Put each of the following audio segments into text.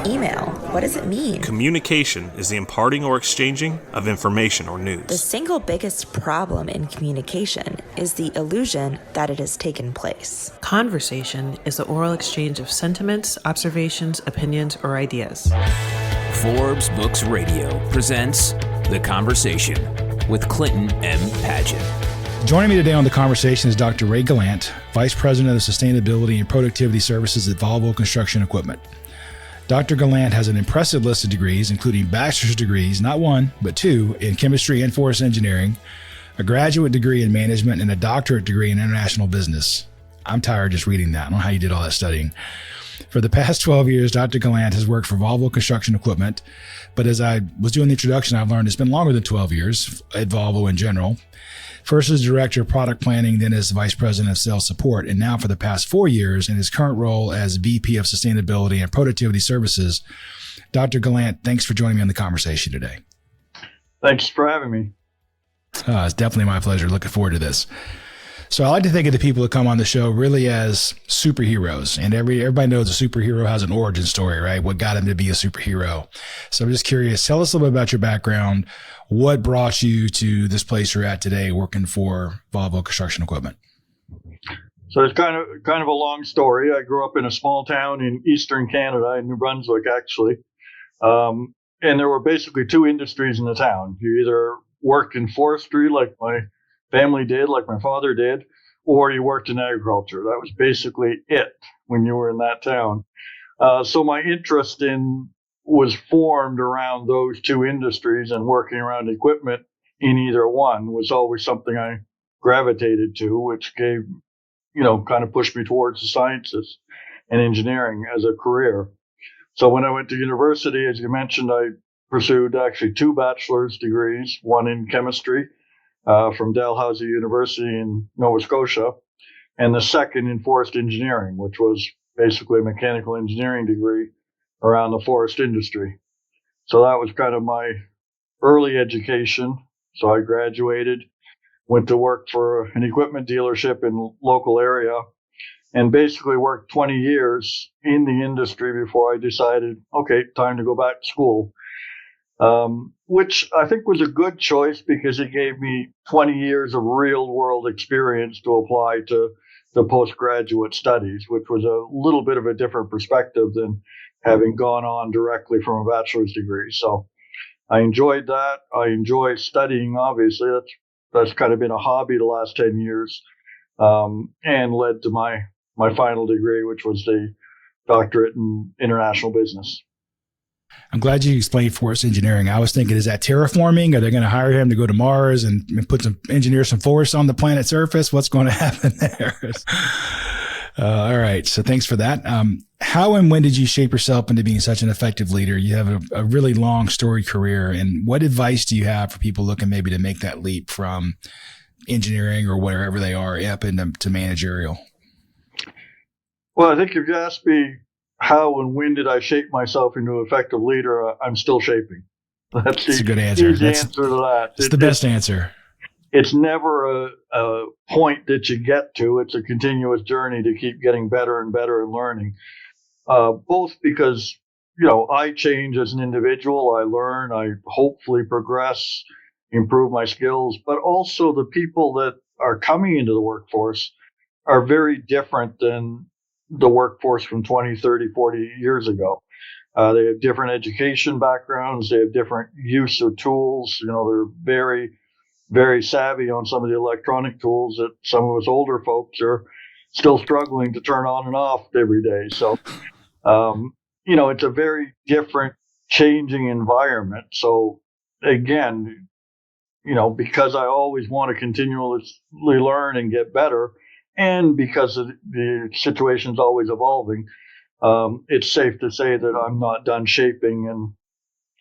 email? What does it mean? Communication is the imparting or exchanging of information or news. The single biggest problem in communication is the illusion that it has taken place. Conversation is the oral exchange of sentiments, observations, opinions, or ideas. Forbes Books Radio presents The Conversation with Clinton M. Padgett. Joining me today on The Conversation is Dr. Ray Gallant, Vice President of Sustainability and Productivity Services at Volvo Construction Equipment. Dr. Gallant has an impressive list of degrees, including bachelor's degrees, not one, but two, in chemistry and forest engineering, a graduate degree in management, and a doctorate degree in international business. I'm tired just reading that. I don't know how you did all that studying. For the past 12 years, Dr. Gallant has worked for Volvo Construction Equipment, but as I was doing the introduction, I've learned it's been longer than 12 years at Volvo in general. First as Director of Product Planning, then as Vice President of Sales Support, and now for the past 4 years in his current role as VP of Sustainability and Productivity Services. Dr. Gallant, thanks for joining me on The Conversation today. Thanks for having me. It's definitely my pleasure. Looking forward to this. So I like to think of the people that come on the show really as superheroes, and everybody knows a superhero has an origin story, right? What got him to be a superhero. So I'm just curious, tell us a little bit about your background. What brought you to this place you're at today working for Volvo Construction Equipment? So it's kind of a long story. I grew up in a small town in eastern Canada, in New Brunswick, actually. And there were basically two industries in the town. You either worked in forestry like my family did, like my father did, or you worked in agriculture. That was basically it when you were in that town. So my interest was formed around those two industries, and working around equipment in either one was always something I gravitated to, which kind of pushed me towards the sciences and engineering as a career. So when I went to university, as you mentioned, I pursued actually two bachelor's degrees, one in chemistry from Dalhousie University in Nova Scotia, and the second in forest engineering, which was basically a mechanical engineering degree around the forest industry. So that was kind of my early education. So I graduated, went to work for an equipment dealership in the local area, and basically worked 20 years in the industry before I decided, okay, time to go back to school. Which I think was a good choice because it gave me 20 years of real world experience to apply to the postgraduate studies, which was a little bit of a different perspective than having gone on directly from a bachelor's degree. So I enjoyed that. I enjoy studying, obviously. That's kind of been a hobby the last 10 years, and led to my final degree, which was the doctorate in international business. I'm glad you explained forest engineering. I was thinking, is that terraforming? Are they going to hire him to go to Mars and engineer some forests on the planet's surface? What's going to happen there? All right. So thanks for that. How and when did you shape yourself into being such an effective leader? You have a really long storied career. And what advice do you have for people looking maybe to make that leap from engineering or wherever they are up into managerial? Well, I think if you ask me how and when did I shape myself into an effective leader, I'm still shaping. That's a good answer. Answer to that. It's the best answer. It's never a point that you get to. It's a continuous journey to keep getting better and better and learning. Both because, I change as an individual. I learn. I hopefully progress, improve my skills. But also the people that are coming into the workforce are very different than the workforce from 20, 30, 40 years ago. They have different education backgrounds. They have different use of tools. They're very, very savvy on some of the electronic tools that some of us older folks are still struggling to turn on and off every day. So, it's a very different, changing environment. So again, because I always want to continuously learn and get better, and because the situation's always evolving, it's safe to say that I'm not done shaping, and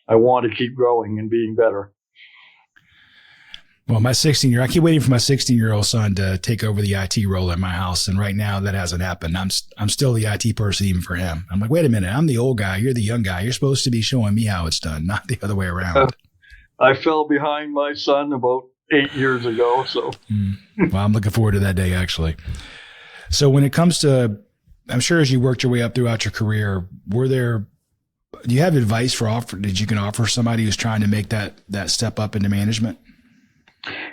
I want to keep growing and being better. Well, I keep waiting for my 16-year-old son to take over the IT role at my house, and right now that hasn't happened. I'm still the IT person even for him. I'm like, wait a minute, I'm the old guy, you're the young guy. You're supposed to be showing me how it's done, not the other way around. I fell behind my son about 8 years ago. So, well, I'm looking forward to that day, actually. So when it comes to, I'm sure as you worked your way up throughout your career, were there Do you have advice that you can offer somebody who's trying to make that step up into management?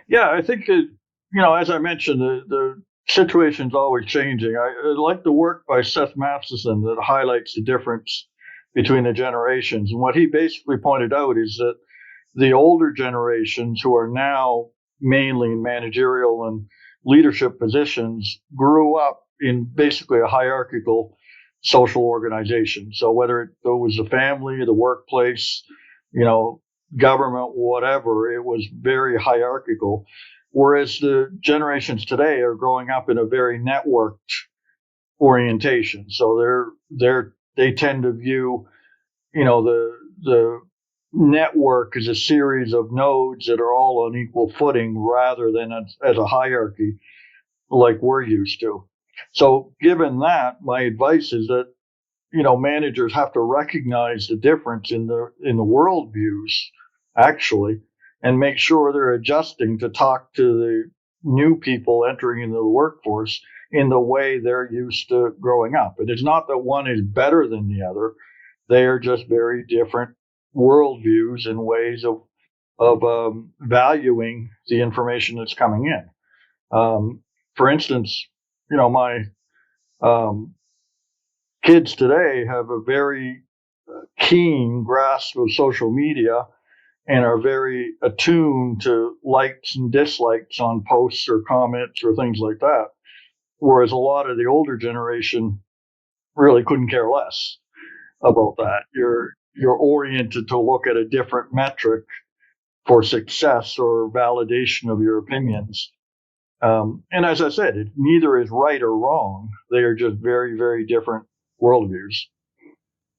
Yeah, I think as I mentioned, the situation's always changing. I like the work by Seth Matheson that highlights the difference between the generations. And what he basically pointed out is that the older generations, who are now mainly in managerial and leadership positions, grew up in basically a hierarchical social organization. So whether it was the family, the workplace, government, whatever, it was very hierarchical. Whereas the generations today are growing up in a very networked orientation. So they tend to view, the network as a series of nodes that are all on equal footing rather than as a hierarchy like we're used to. So given that, my advice is that, managers have to recognize the difference in the worldviews, actually, and make sure they're adjusting to talk to the new people entering into the workforce in the way they're used to growing up. And it's not that one is better than the other. They are just very different worldviews and ways of valuing the information that's coming in. For instance, my kids today have a very keen grasp of social media and are very attuned to likes and dislikes on posts or comments or things like that. Whereas a lot of the older generation really couldn't care less about that. You're oriented to look at a different metric for success or validation of your opinions. And as I said, neither is right or wrong. They are just very, very different worldviews.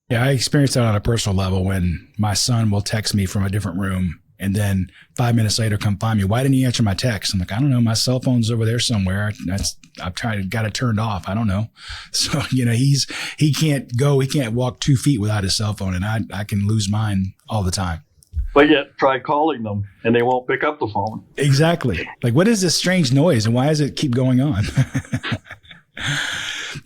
Yeah, I experienced that on a personal level when my son will text me from a different room and then 5 minutes later come find me. Why didn't you answer my text? I'm like, I don't know. My cell phone's over there somewhere. Got it turned off. I don't know. So, he can't walk 2 feet without his cell phone, and I can lose mine all the time. But yet try calling them and they won't pick up the phone. Exactly. Like, what is this strange noise and why does it keep going on?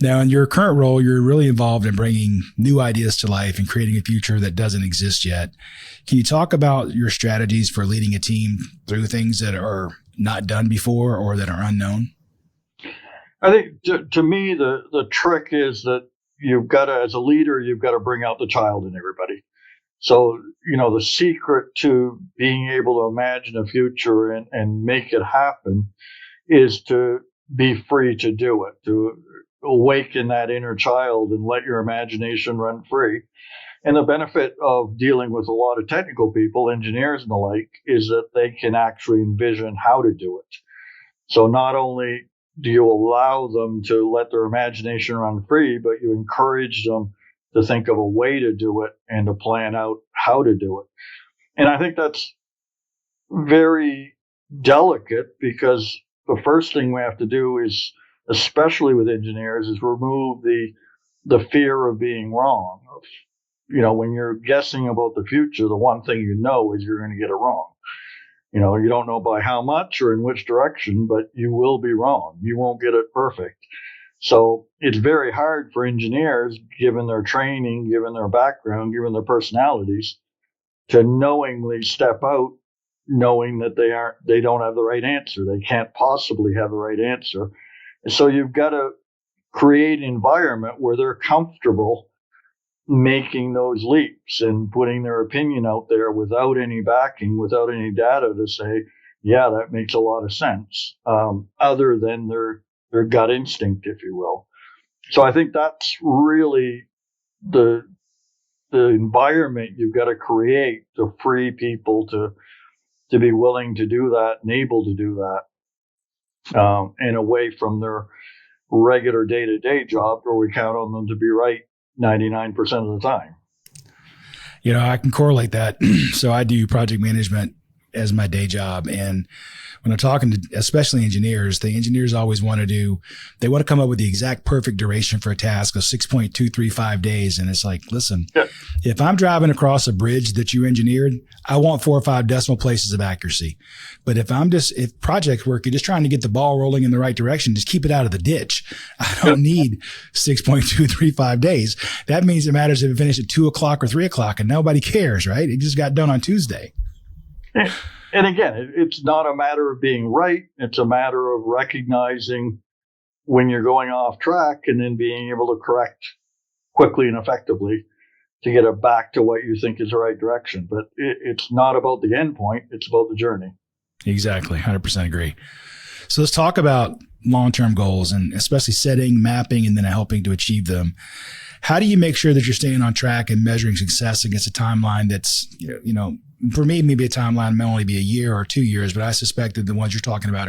Now, in your current role, you're really involved in bringing new ideas to life and creating a future that doesn't exist yet. Can you talk about your strategies for leading a team through things that are not done before or that are unknown? I think to me, the trick is that as a leader, you've got to bring out the child in everybody. So, the secret to being able to imagine a future and make it happen is to be free to do it, to awaken that inner child and let your imagination run free. And the benefit of dealing with a lot of technical people, engineers and the like, is that they can actually envision how to do it. So not only do you allow them to let their imagination run free, but you encourage them to think of a way to do it and to plan out how to do it. And I think that's very delicate because the first thing we have to do is, especially with engineers, is remove the fear of being wrong. When you're guessing about the future, the one thing is you're going to get it wrong. You don't know by how much or in which direction, but you will be wrong. You won't get it perfect. So it's very hard for engineers, given their training, given their background, given their personalities, to knowingly step out, knowing that they don't have the right answer. They can't possibly have the right answer. And so you've got to create an environment where they're comfortable making those leaps and putting their opinion out there without any backing, without any data to say, yeah, that makes a lot of sense, other than their gut instinct, if you will. So I think that's really the environment you've got to create to free people to be willing to do that and able to do that, and away from their regular day-to-day job where we count on them to be right 99% of the time. I can correlate that. So I do project management as my day job. And when I'm talking to especially engineers, the engineers always want to come up with the exact perfect duration for a task of 6.235 days. And it's like, listen, if I'm driving across a bridge that you engineered, I want 4 or 5 decimal places of accuracy. But if project work, you're just trying to get the ball rolling in the right direction, just keep it out of the ditch. I don't need 6.235 days. That means it matters if it finished at 2 o'clock or 3 o'clock and nobody cares, right? It just got done on Tuesday. And again, it's not a matter of being right. It's a matter of recognizing when you're going off track and then being able to correct quickly and effectively to get it back to what you think is the right direction. But it's not about the end point. It's about the journey. Exactly. 100% agree. So let's talk about long-term goals, and especially setting, mapping, and then helping to achieve them. How do you make sure that you're staying on track and measuring success against a timeline that's, for me, maybe a timeline may only be a year or 2 years, but I suspect that the ones you're talking about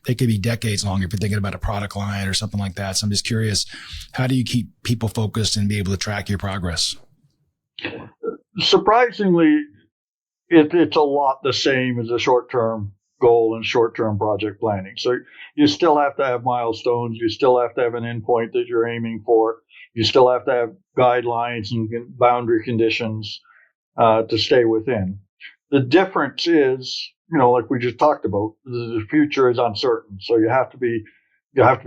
they could be decades long if you're thinking about a product line or something like that. So I'm just curious, how do you keep people focused and be able to track your progress? Surprisingly, it's a lot the same as a short-term goal and short-term project planning. So you still have to have milestones. You still have to have an endpoint that you're aiming for. You still have to have guidelines and boundary conditions to stay within. The difference is, like we just talked about, the future is uncertain. So you have to be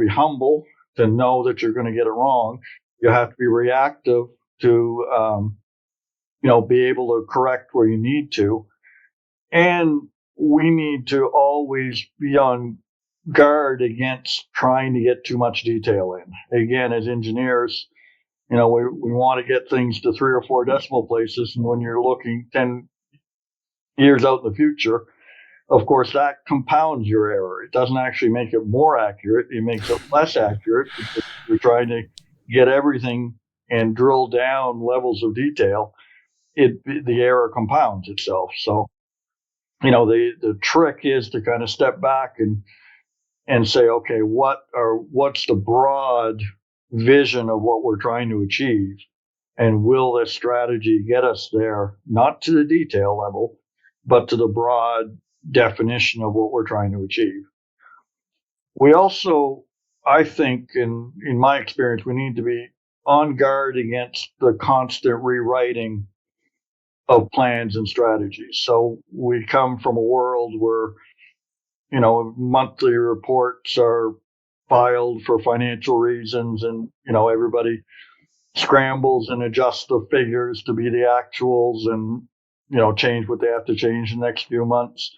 humble to know that you're going to get it wrong. You have to be reactive to, be able to correct where you need to. And we need to always be on guard against trying to get too much detail in. Again, as engineers, we want to get things to 3 or 4 decimal places. And when you're looking 10 years out in the future, of course, that compounds your error. It doesn't actually make it more accurate. It makes it less accurate because you're trying to get everything and drill down levels of detail. The error compounds itself. So, the trick is to kind of step back and say, okay, what's the broad vision of what we're trying to achieve, and will this strategy get us there, not to the detail level, but to the broad definition of what we're trying to achieve. We also, I think, in my experience, we need to be on guard against the constant rewriting of plans and strategies. So we come from a world where, monthly reports are filed for financial reasons, and everybody scrambles and adjusts the figures to be the actuals and change what they have to change in the next few months.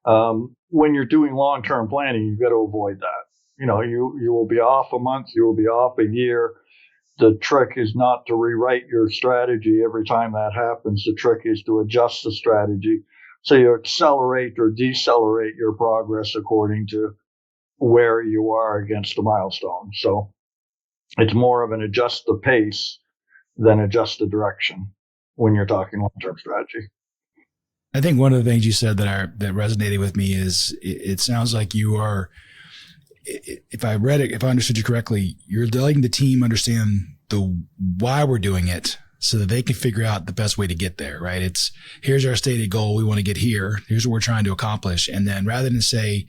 When you're doing long-term planning, you've got to avoid that. You will be off a month, you will be off a year. The trick is not to rewrite your strategy every time that happens. The trick is to adjust the strategy so you accelerate or decelerate your progress according to where you are against the milestone. So it's more of an adjust the pace than adjust the direction when you're talking long-term strategy. I think one of the things you said that resonated with me is it sounds like you are, if I understood you correctly, you're letting the team understand the why we're doing it so that they can figure out the best way to get there, right? It's here's our stated goal. We want to get here. Here's what we're trying to accomplish. And then rather than say,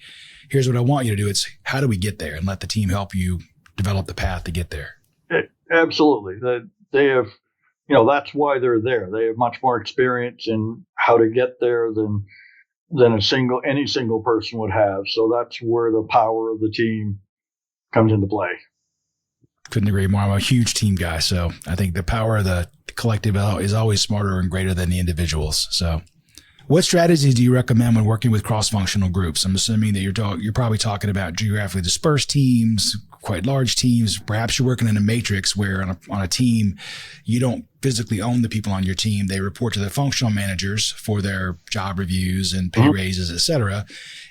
here's what I want you to do, it's how do we get there, and let the team help you develop the path to get there. Absolutely. They have, that's why they're there. They have much more experience in how to get there than any single person would have. So that's where the power of the team comes into play. Couldn't agree more. I'm a huge team guy, so I think the power of the collective is always smarter and greater than the individuals. So what strategies do you recommend when working with cross-functional groups? I'm assuming that you're probably talking about geographically dispersed teams, quite large teams. Perhaps you're working in a matrix where on a team, you don't physically own the people on your team. They report to the functional managers for their job reviews and pay raises, et cetera.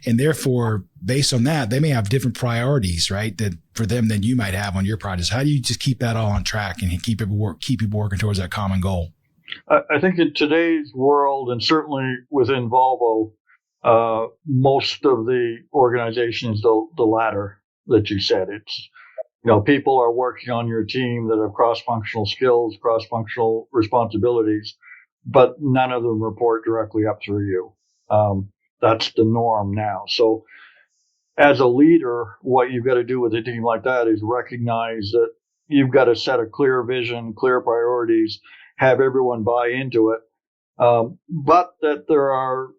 And therefore, based on that, they may have different priorities, right, that for them than you might have on your projects. How do you just keep that all on track and keep people working towards that common goal? I think in today's world, and certainly within Volvo, most of the organization is the latter that you said. It's, people are working on your team that have cross-functional skills, cross-functional responsibilities, but none of them report directly up through you. That's the norm now. So as a leader, what you've got to do with a team like that is recognize that you've got to set a clear vision, clear priorities, have everyone buy into it, but that there are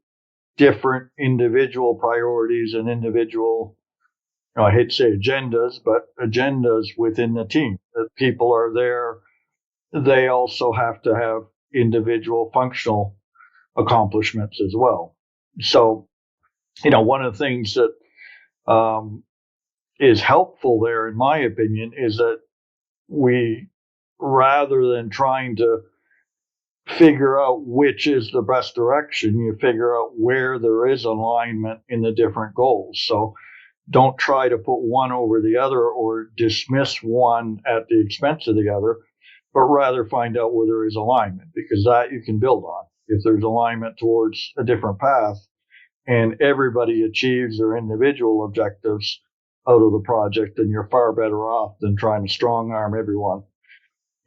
different individual priorities and individual, I hate to say agendas, but agendas within the team. That people are there. They also have to have individual functional accomplishments as well. So, one of the things that is helpful there, in my opinion, is that we, rather than trying to figure out which is the best direction, you figure out where there is alignment in the different goals. So don't try to put one over the other or dismiss one at the expense of the other, but rather find out where there is alignment, because that you can build on. If there's alignment towards a different path and everybody achieves their individual objectives out of the project, then you're far better off than trying to strong arm everyone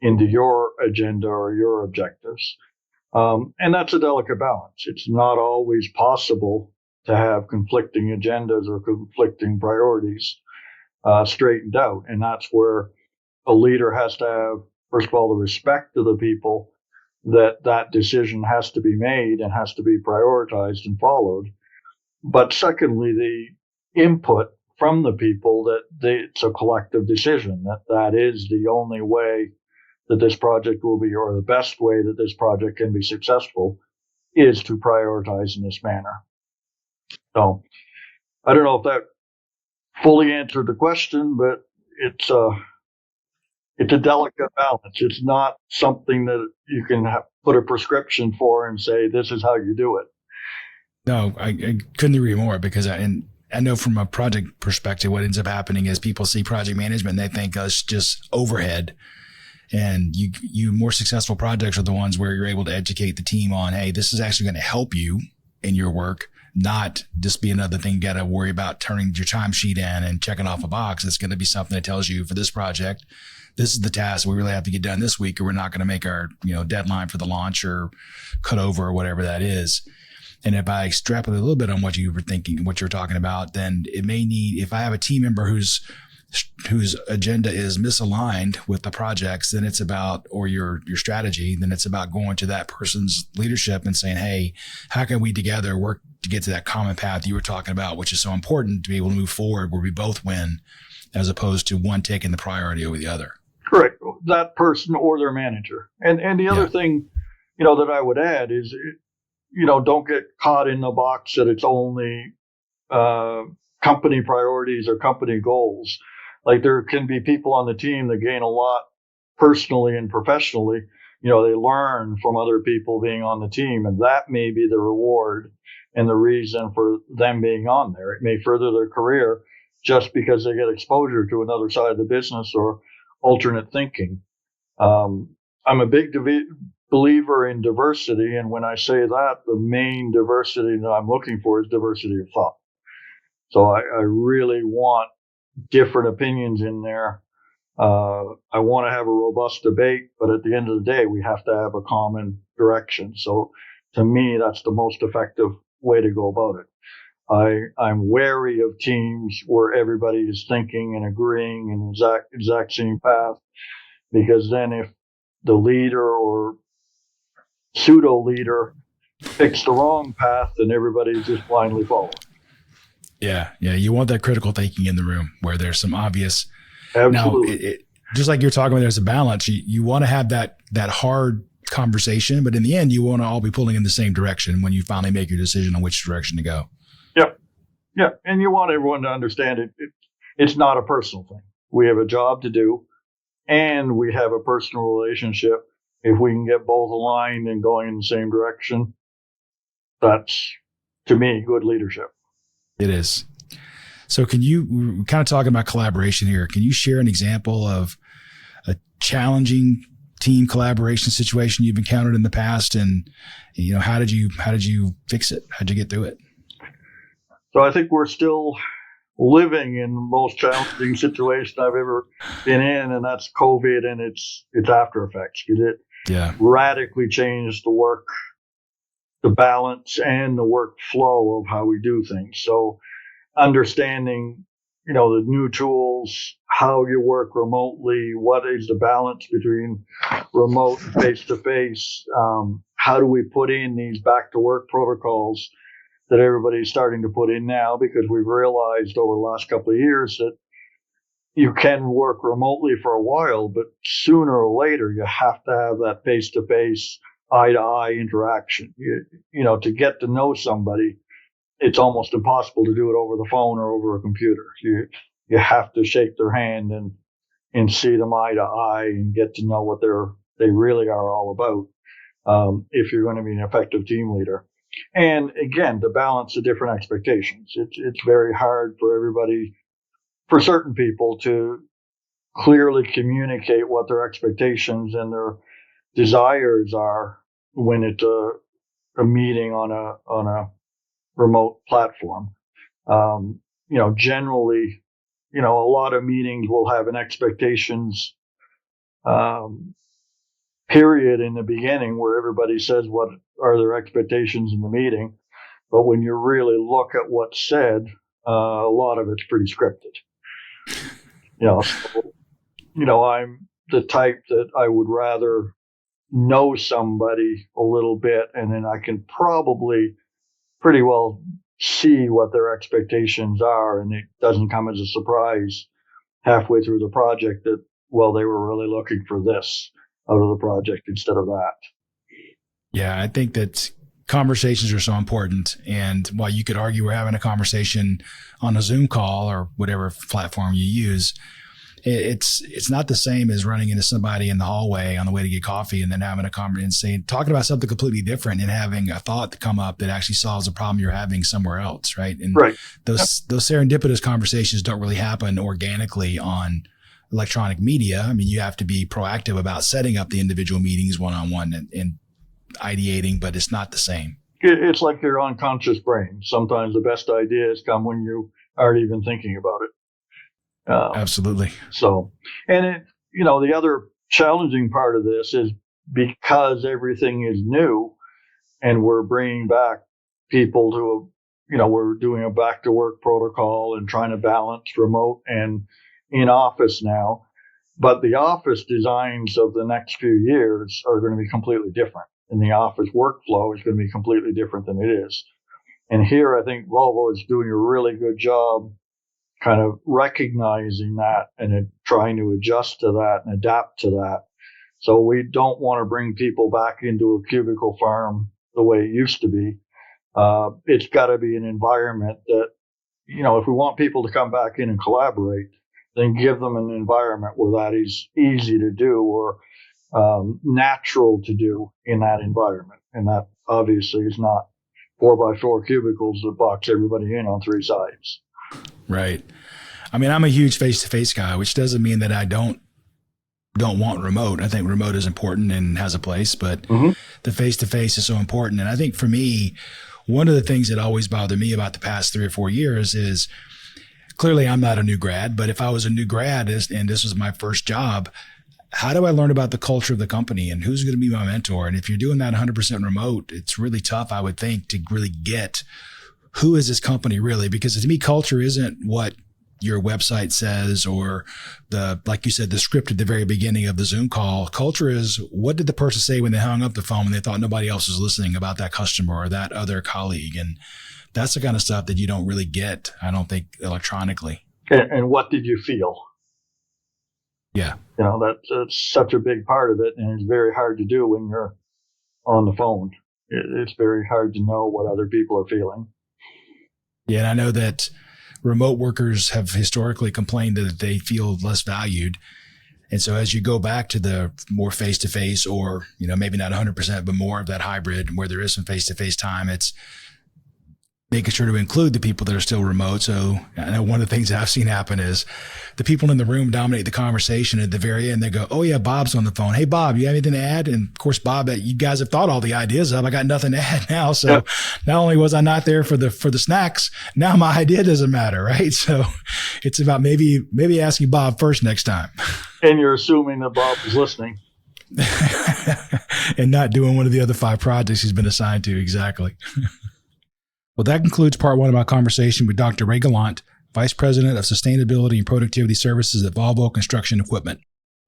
into your agenda or your objectives. And that's a delicate balance. It's not always possible to have conflicting agendas or conflicting priorities straightened out. And that's where a leader has to have, first of all, the respect of the people, that decision has to be made and has to be prioritized and followed. But secondly, the input from the people that it's a collective decision, that is the only way that this project will be, or the best way that this project can be successful, is to prioritize in this manner. So I don't know if that fully answered the question, but it's a delicate balance. It's not something that you can put a prescription for and say, this is how you do it. No, I couldn't agree more, because I know from a project perspective, what ends up happening is people see project management and they think it's just overhead. And you more successful projects are the ones where you're able to educate the team on, hey, this is actually going to help you in your work, not just be another thing you got to worry about turning your timesheet in and checking off a box. It's going to be something that tells you, for this project, this is the task we really have to get done this week, or we're not going to make our deadline for the launch or cut over or whatever that is. And if I extrapolate a little bit on what you were thinking, what you're talking about, then it may need, if I have a team member whose agenda is misaligned with the projects, then it's about, or your strategy, then it's about going to that person's leadership and saying, hey, how can we together work to get to that common path you were talking about, which is so important to be able to move forward where we both win, as opposed to one taking the priority over the other. Correct. That person or their manager. And the other thing, that I would add is, don't get caught in the box that it's only company priorities or company goals. Like, there can be people on the team that gain a lot personally and professionally. They learn from other people being on the team, and that may be the reward and the reason for them being on there. It may further their career just because they get exposure to another side of the business or alternate thinking. I'm a big believer in diversity, and when I say that, the main diversity that I'm looking for is diversity of thought. So I really want different opinions in there. I want to have a robust debate, but at the end of the day, we have to have a common direction. So to me, that's the most effective way to go about it. I'm wary of teams where everybody is thinking and agreeing in the exact same path, because then if the leader or pseudo leader picks the wrong path, then everybody's just blindly following. Yeah. You want that critical thinking in the room where there's some obvious. Absolutely. Now, just like you're talking about, there's a balance. You want to have that hard conversation, but in the end, you want to all be pulling in the same direction when you finally make your decision on which direction to go. Yeah. And you want everyone to understand it's not a personal thing. We have a job to do, and we have a personal relationship. If we can get both aligned and going in the same direction, that's, to me, good leadership. It is. So we're kind of talking about collaboration here. Can you share an example of a challenging team collaboration situation you've encountered in the past, and how did you fix it? How'd you get through it? So I think we're still living in the most challenging situation I've ever been in, and that's COVID and its after effects. It radically changed the work the balance and the workflow of how we do things. So understanding, the new tools, how you work remotely, what is the balance between remote and face-to-face, how do we put in these back-to-work protocols that everybody's starting to put in now, because we've realized over the last couple of years that you can work remotely for a while, but sooner or later you have to have that face-to-face, eye-to-eye interaction. To get to know somebody, it's almost impossible to do it over the phone or over a computer. You have to shake their hand and see them eye to eye and get to know what they really are all about, if you're going to be an effective team leader. And again, to balance the different expectations. It's very hard for everybody, for certain people, to clearly communicate what their expectations and their desires are when it's a meeting on a remote platform. Generally, a lot of meetings will have an expectations period in the beginning where everybody says what are their expectations in the meeting. But when you really look at what's said, a lot of it's pretty scripted. I'm the type that I would rather know somebody a little bit, and then I can probably pretty well see what their expectations are, and it doesn't come as a surprise halfway through the project that, well, they were really looking for this out of the project instead of that. Yeah, I think that conversations are so important. And while you could argue we're having a conversation on a Zoom call or whatever platform you use, it's not the same as running into somebody in the hallway on the way to get coffee and then having a conversation, talking about something completely different and having a thought to come up that actually solves a problem you're having somewhere else, right? And right. Those serendipitous conversations don't really happen organically on electronic media. I mean, you have to be proactive about setting up the individual meetings one-on-one and ideating, but it's not the same. It's like your unconscious brain. Sometimes the best ideas come when you aren't even thinking about it. Absolutely. So, and the other challenging part of this is because everything is new and we're bringing back people to we're doing a back to work protocol and trying to balance remote and in office now, but the office designs of the next few years are going to be completely different, and the office workflow is going to be completely different than it is. And here I think Volvo is doing a really good job kind of recognizing that and trying to adjust to that and adapt to that. So we don't want to bring people back into a cubicle farm the way it used to be. It's got to be an environment that, if we want people to come back in and collaborate, then give them an environment where that is easy to do or natural to do in that environment. And that obviously is not 4x4 cubicles that box everybody in on three sides. Right. I mean, I'm a huge face-to-face guy, which doesn't mean that I don't want remote. I think remote is important and has a place, but the face-to-face is so important. And I think for me, one of the things that always bothered me about the past 3 or 4 years is clearly I'm not a new grad, but if I was a new grad and this was my first job, how do I learn about the culture of the company and who's going to be my mentor? And if you're doing that 100% remote, it's really tough, I would think, to really get who is this company really? Because to me, culture isn't what your website says or like you said, the script at the very beginning of the Zoom call. Culture is, what did the person say when they hung up the phone when they thought nobody else was listening about that customer or that other colleague? And that's the kind of stuff that you don't really get, I don't think, electronically. And what did you feel? Yeah. That's such a big part of it. And it's very hard to do when you're on the phone. It's very hard to know what other people are feeling. Yeah, and I know that remote workers have historically complained that they feel less valued. And so as you go back to the more face-to-face or, maybe not 100%, but more of that hybrid where there is some face-to-face time, it's making sure to include the people that are still remote. So I know one of the things that I've seen happen is the people in the room dominate the conversation. At the very end, they go, "Oh yeah, Bob's on the phone. Hey, Bob, you have anything to add?" And of course, Bob, you guys have thought all the ideas up. I got nothing to add now. So not only was I not there for the snacks, now my idea doesn't matter, right? So it's about maybe asking Bob first next time. And you're assuming that Bob is listening. and not doing one of the other 5 projects he's been assigned to. Exactly. Well, that concludes part 1 of my conversation with Dr. Ray Gallant, Vice President of Sustainability and Productivity Services at Volvo Construction Equipment.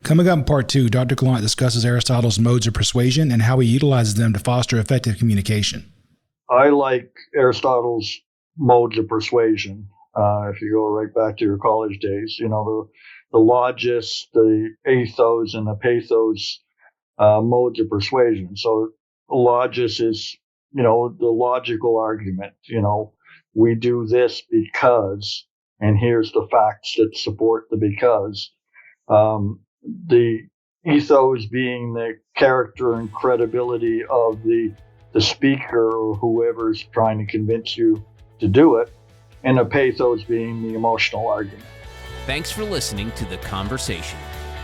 Coming up in part 2, Dr. Gallant discusses Aristotle's modes of persuasion and how he utilizes them to foster effective communication. I like Aristotle's modes of persuasion. If you go right back to your college days, the logos, the ethos, and the pathos modes of persuasion. So logos is, the logical argument. We do this because, and here's the facts that support the because. The ethos being the character and credibility of the speaker or whoever's trying to convince you to do it, and the pathos being the emotional argument. Thanks for listening to The Conversation.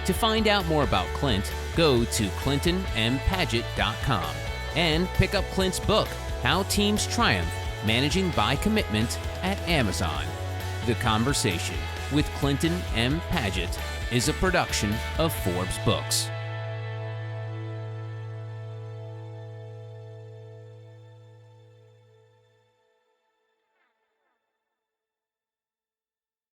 To find out more about Clint, go to ClintonMPaget.com and pick up Clint's book, How Teams Triumph, Managing by Commitment, at Amazon. The Conversation with Clinton M. Paget is a production of Forbes Books.